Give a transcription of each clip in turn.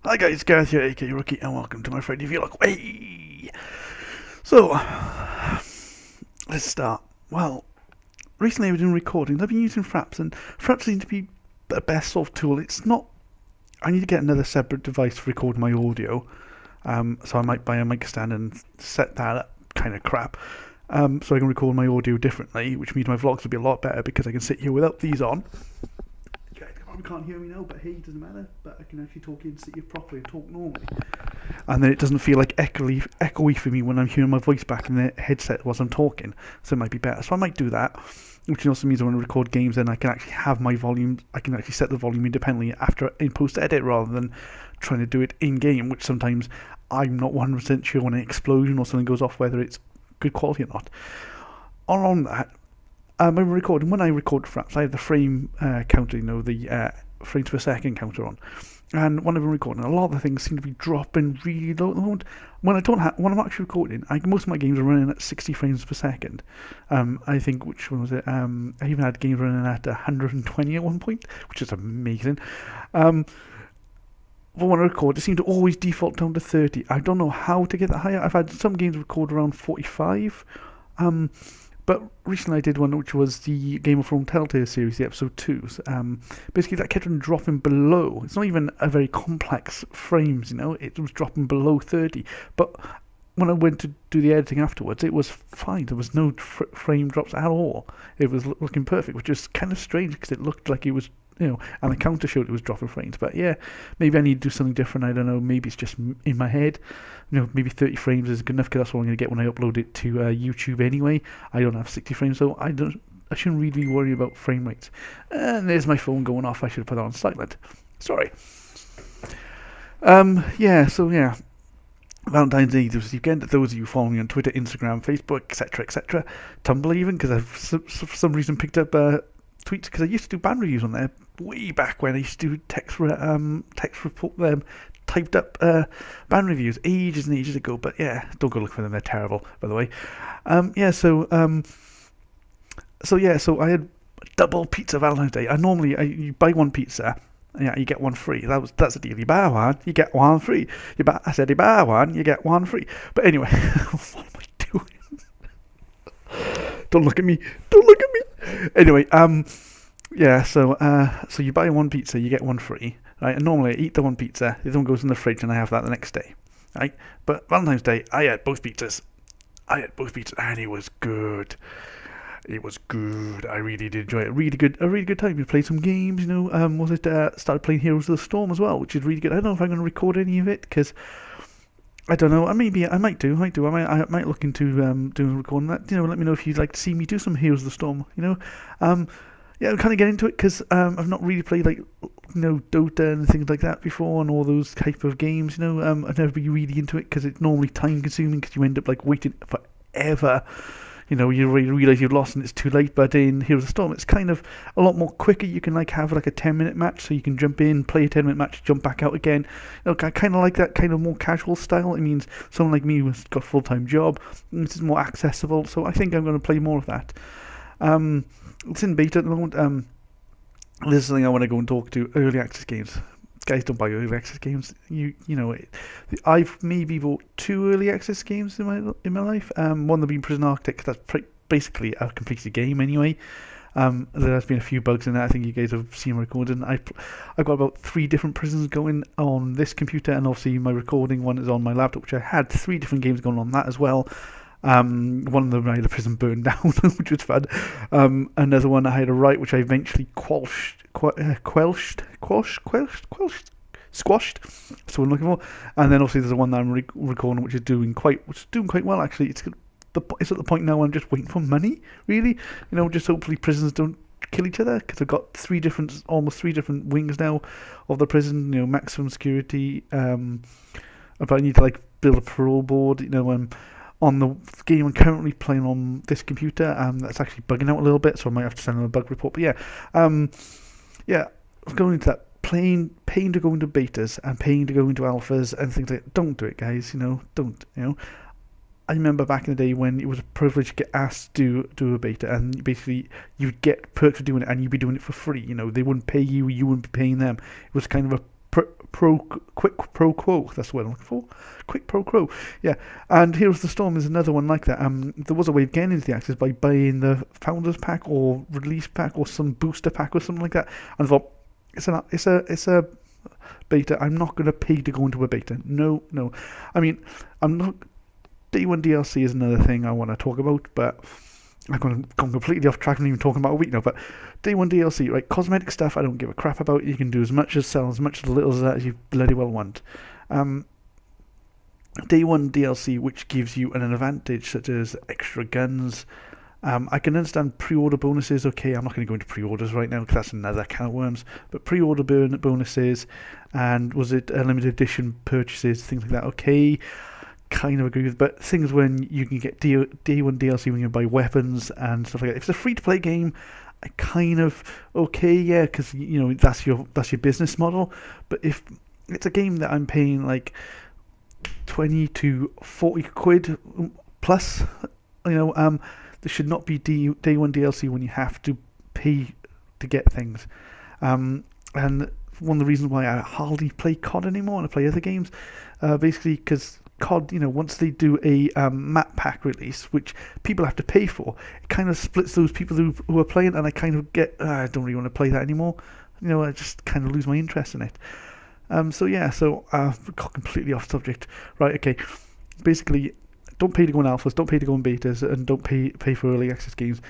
Hi guys, Gareth here, aka Rookie, and welcome to my Friday vlog. Hey! So, let's start. Well, recently I've been doing recordings. I've been using Fraps, and Fraps seems to be the best sort of tool. It's not. I need to get another separate device to record my audio, so I might buy a mic stand and set that up, kind of crap, so I can record my audio differently, which means my vlogs will be a lot better because I can sit here without these on. You can't hear me now, but hey, it doesn't matter. But I can actually talk in, sit here properly, and talk normally. And then it doesn't feel like echoey for me when I'm hearing my voice back in the headset whilst I'm talking. So it might be better. So I might do that, which also means when I record games, then I can actually have my volume. I can actually set the volume independently after in post edit rather than trying to do it in game, which sometimes I'm not 100% sure when an explosion or something goes off whether it's good quality or not. On that. When I record Fraps, I have the frame counter, the frames per second counter on. And when I've been recording, a lot of the things seem to be dropping really low at the moment. When I'm actually recording, most of my games are running at 60 frames per second. I think, which one was it? I even had games running at 120 at one point, which is amazing. But when I record, it seems to always default down to 30. I don't know how to get that higher. I've had some games record around 45. But recently I did one which was the Game of Thrones Telltale series, the episode 2s. Basically that kept on dropping below. It's not even a very complex frames, it was dropping below 30. But when I went to do the editing afterwards, it was fine. There was no frame drops at all. It was looking perfect, which is kind of strange because it looked like it was, and the counter showed it was dropping frames. But yeah, maybe I need to do something different. I don't know. Maybe it's just in my head. Maybe 30 frames is good enough because that's what I'm going to get when I upload it to YouTube anyway. I don't have 60 frames, so I shouldn't really worry about frame rates. And there's my phone going off. I should have put it on silent. Sorry. Yeah. Valentine's Day this weekend. Those of you following me on Twitter, Instagram, Facebook, etc., Tumblr even, because I've for some reason picked up tweets because I used to do band reviews on there way back when I used to do text report them. Typed up band reviews ages and ages ago, but yeah, don't go look for them, they're terrible, by the way. So I had double pizza Valentine's Day. You buy one pizza, you get one free. That's a deal. You buy one, you get one free. You buy one, you get one free. But anyway, what am I doing? Don't look at me. Anyway, so you buy one pizza, you get one free. Right, and normally I eat the one pizza, the other one goes in the fridge, and I have that the next day. Right, but Valentine's Day, I had both pizzas, and it was good. I really did enjoy it. A really good time. We played some games. Started playing Heroes of the Storm as well, which is really good. I don't know if I'm going to record any of it because I don't know. Maybe I might do. I might look into doing a recording that. Let me know if you'd like to see me do some Heroes of the Storm. Yeah, I'm kind of getting into it because I've not really played Dota and things like that before, and all those type of games. I've never been really into it because it's normally time consuming because you end up waiting forever. You realise you've lost and it's too late. But in Heroes of the Storm, it's kind of a lot more quicker. You can have a 10-minute match, so you can jump in, play a 10-minute match, jump back out again. I kind of like that kind of more casual style. It means someone like me who's got a full-time job, this is more accessible. So I think I'm going to play more of that. It's in beta at the moment. This is something I want to go and talk to. Early access games. Guys, don't buy early access games. I've maybe bought 2 early access games in my life. One that being Prison Architect, because that's basically a completed game anyway. There's been a few bugs in that. I think you guys have seen recording. I've got about 3 different prisons going on this computer, and obviously my recording one is on my laptop, which I had 3 different games going on that as well. One of them I had a prison burned down, which was fun. Another one I had a right, which I eventually squashed. So I'm looking for. And then obviously there's one that I'm recording, which is doing quite well actually. It's at the point now where I'm just waiting for money, really. Just hopefully prisons don't kill each other, because I've got almost three different wings now of the prison. Maximum security. But I need to build a parole board. On the game I'm currently playing on this computer, that's actually bugging out a little bit, so I might have to send them a bug report. But going into that, paying to go into betas and paying to go into alphas and things like that. Don't do it, guys. Don't. I remember back in the day when it was a privilege to get asked to do a beta, and basically you'd get perks for doing it, and you'd be doing it for free. They wouldn't pay you, you wouldn't be paying them. It was kind of a quick pro quo. That's what I'm looking for. Quick pro quo. Yeah. And Heroes of the Storm is another one like that. There was a way of getting into the access by buying the Founders Pack or Release Pack or some booster pack or something like that. And I thought it's a beta. I'm not going to pay to go into a beta. No. I mean, I'm not. Day one DLC is another thing I want to talk about, but I've gone completely off track. I'm even talking about a week now. But Day one DLC, right? Cosmetic stuff, I don't give a crap about. You can do as much as sell as much as little as you bloody well want. Day one DLC, which gives you an advantage such as extra guns. I can understand pre-order bonuses. Okay, I'm not going to go into pre-orders right now because that's another can of worms. But pre-order bonuses and was it limited edition purchases, things like that. Okay, kind of agree with. But things when you can get day one DLC when you buy weapons and stuff like that. If it's a free-to-play game, I kind of okay, yeah, because that's your business model. But if it's a game that I'm paying like 20 to 40 quid plus, there should not be day one DLC when you have to pay to get things. And one of the reasons why I hardly play COD anymore and I play other games, basically because COD, once they do a map pack release, which people have to pay for, it kind of splits those people who are playing, and I kind of get, I don't really want to play that anymore. I just kind of lose my interest in it. So I've got completely off subject. Right, okay. Basically, don't pay to go in alphas, don't pay to go in betas, and don't pay for early access games.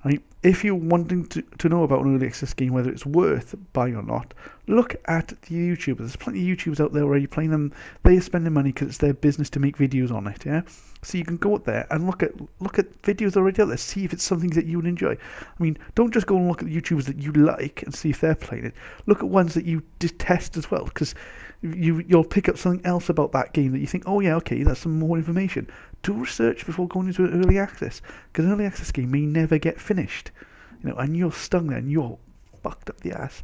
Right? If you're wanting to know about an early access game, whether it's worth buying or not, look at the YouTubers. There's plenty of YouTubers out there already playing them. They are spending money because it's their business to make videos on it. Yeah, so you can go out there and look at videos already out there. See if it's something that you would enjoy. I mean, don't just go and look at the YouTubers that you like and see if they're playing it. Look at ones that you detest as well, because you'll pick up something else about that game that you think, oh yeah, okay, that's some more information. Do research before going into an early access, because an early access game may never get finished, and you're stung there and you're fucked up the ass.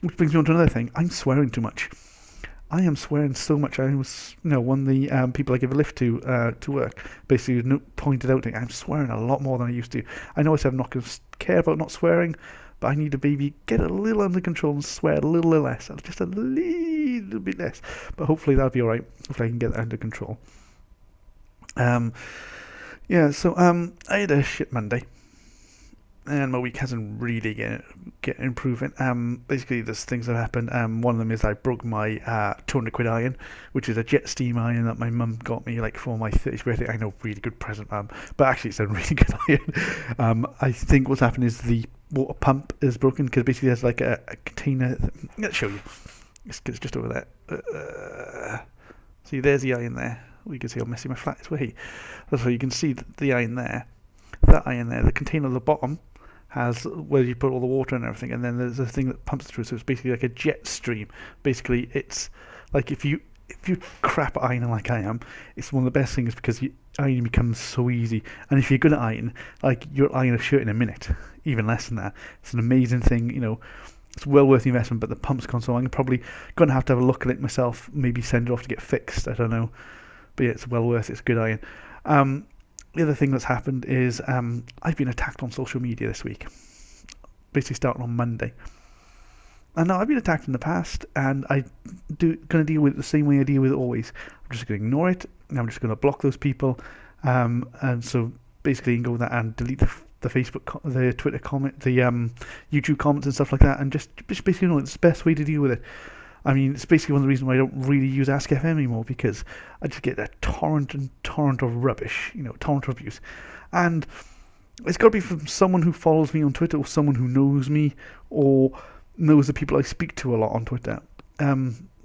Which brings me on to another thing. I'm swearing too much. I am swearing so much. I was, one of the people I give a lift to work basically pointed out to me, I'm swearing a lot more than I used to. I know I said I'm not going to care about not swearing, but I need to maybe get a little under control and swear a little less, just a little bit less. But hopefully that'll be alright. Hopefully I can get that under control. I had a shit Monday, and my week hasn't really get improving. Basically, there's things that happened. One of them is I broke my 200 quid iron, which is a jet steam iron that my mum got me for my 30th birthday. I know, really good present, mum, but actually it's a really good iron. I think what's happened is the water pump is broken, because basically there's like a container. Let's show you. It's just over there. See, there's the iron there. You can see how messy my flat is. So you can see the iron there. That iron there, the container at the bottom has where you put all the water and everything, and then there's a thing that pumps through. So it's basically like a jet stream. Basically, it's like if you crap at ironing like I am, it's one of the best things because ironing becomes so easy. And if you're good at iron, you'll iron a shirt in a minute, even less than that. It's an amazing thing, It's well worth the investment, but the pump's gone, so I'm probably going to have a look at it myself, maybe send it off to get fixed, I don't know. But yeah, it's well worth it, it's good iron. The other thing that's happened is I've been attacked on social media this week, basically starting on Monday. And now I've been attacked in the past, and I'm going to deal with it the same way I deal with it always. I'm just going to ignore it, and I'm just going to block those people. And so basically you can go with that and delete the Facebook, the Twitter comment, the YouTube comments and stuff like that, and just basically know it's the best way to deal with it. I mean, it's basically one of the reasons why I don't really use Ask FM anymore, because I just get a torrent of rubbish, torrent of abuse. And it's got to be from someone who follows me on Twitter, or someone who knows me, or knows the people I speak to a lot on Twitter.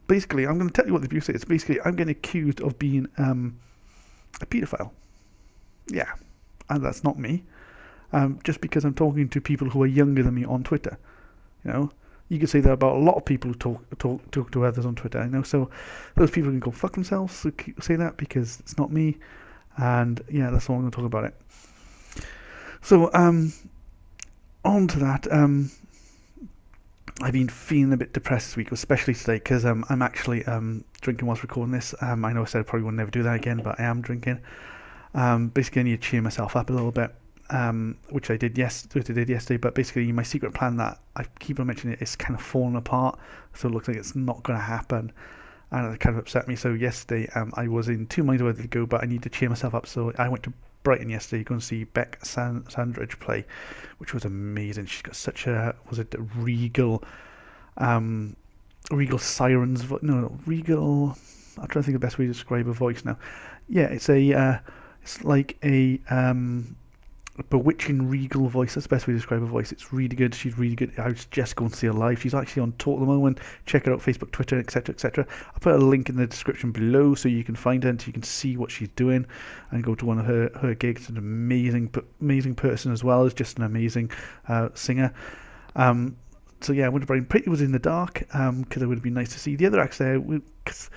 Basically, I'm going to tell you what the abuse is. Basically, I'm getting accused of being a paedophile. Yeah, and that's not me. Just because I'm talking to people who are younger than me on Twitter, You can say that about a lot of people who talk to others on Twitter, so those people can go fuck themselves who say that, because it's not me, and yeah, that's all I'm going to talk about it. So, on to that, I've been feeling a bit depressed this week, especially today, because I'm actually drinking whilst recording this. I know I said I probably would never do that again, but I am drinking. Basically, I need to cheer myself up a little bit. which I did yesterday. But basically, my secret plan that I keep on mentioning is kind of falling apart, so it looks like it's not going to happen, and it kind of upset me. So yesterday, I was in two minds whether to go, but I need to cheer myself up. So I went to Brighton yesterday, going to see Bec Sandridge play, which was amazing. She's got such a regal, regal sirens. No, regal. I'm trying to think of the best way to describe her voice now. Yeah, it's like a bewitching regal voice. That's the best way to describe her voice. It's really good. She's really good. I was just going to see her live. She's actually on tour at the moment. Check her out, Facebook, Twitter, etc., etc. I'll put a link in the description below so you can find her and so you can see what she's doing and go to one of her gigs. An amazing person as well as just an amazing singer. So yeah, I went to Brighton. Pretty was in the dark because it would have been nice to see the other acts there. Cause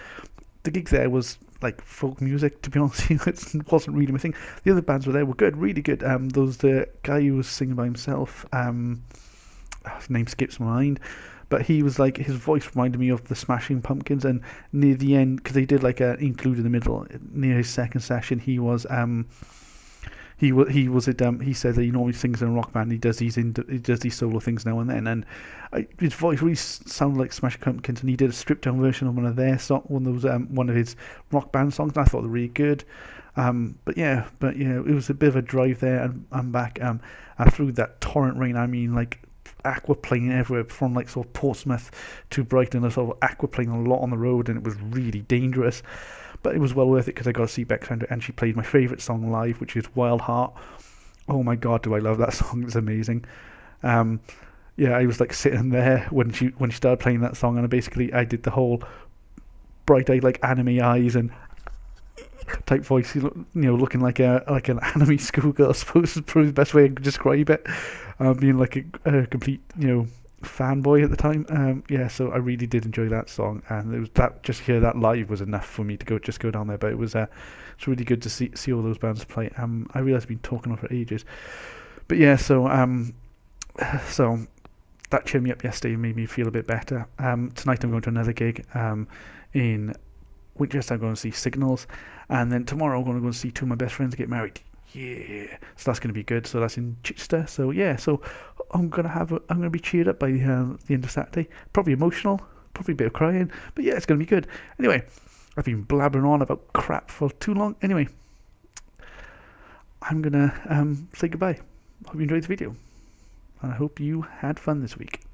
the gig there was like folk music, to be honest with you. It wasn't really my thing. The other bands were there, were good, really good. There was the guy who was singing by himself, his name skips my mind, but he was like, his voice reminded me of the Smashing Pumpkins, and near the end, because they did like a interlude in the middle, near his second session, he was he said that he normally sings in a rock band. He does these solo things now and then, and his voice really sounded like Smashing Pumpkins. And he did a stripped down version of one of his rock band songs. And I thought they were really good. But yeah, it was a bit of a drive there, and I'm back. And through that torrent rain, I mean, like aquaplaning everywhere from like sort of Portsmouth to Brighton. I sort of aquaplaning a lot on the road, and it was really dangerous. But it was well worth it because I got to see Bec Sandridge, and she played my favourite song live, which is Wild Heart. Oh my god, do I love that song. It's amazing. Yeah, I was like sitting there when she started playing that song, and I did the whole bright-eyed like anime eyes and type voice, looking like an anime schoolgirl, I suppose is probably the best way I could describe it. Being like a complete, fanboy at the time. Yeah, so I really did enjoy that song, and it was that, just hear that live was enough for me to go down there. But it was it's really good to see all those bands play. I realised I've been talking on for ages, but yeah, so that cheered me up yesterday and made me feel a bit better. Tonight I'm going to another gig in Winchester. I'm going to see Signals, and then tomorrow I'm going to go and see two of my best friends get married. Yeah, so that's going to be good. So that's in Chichester. So yeah, so I'm going to be cheered up by the end of Saturday. Probably emotional, probably a bit of crying, but yeah, it's going to be good. Anyway, I've been blabbering on about crap for too long. Anyway, I'm going to say goodbye. Hope you enjoyed the video, and I hope you had fun this week.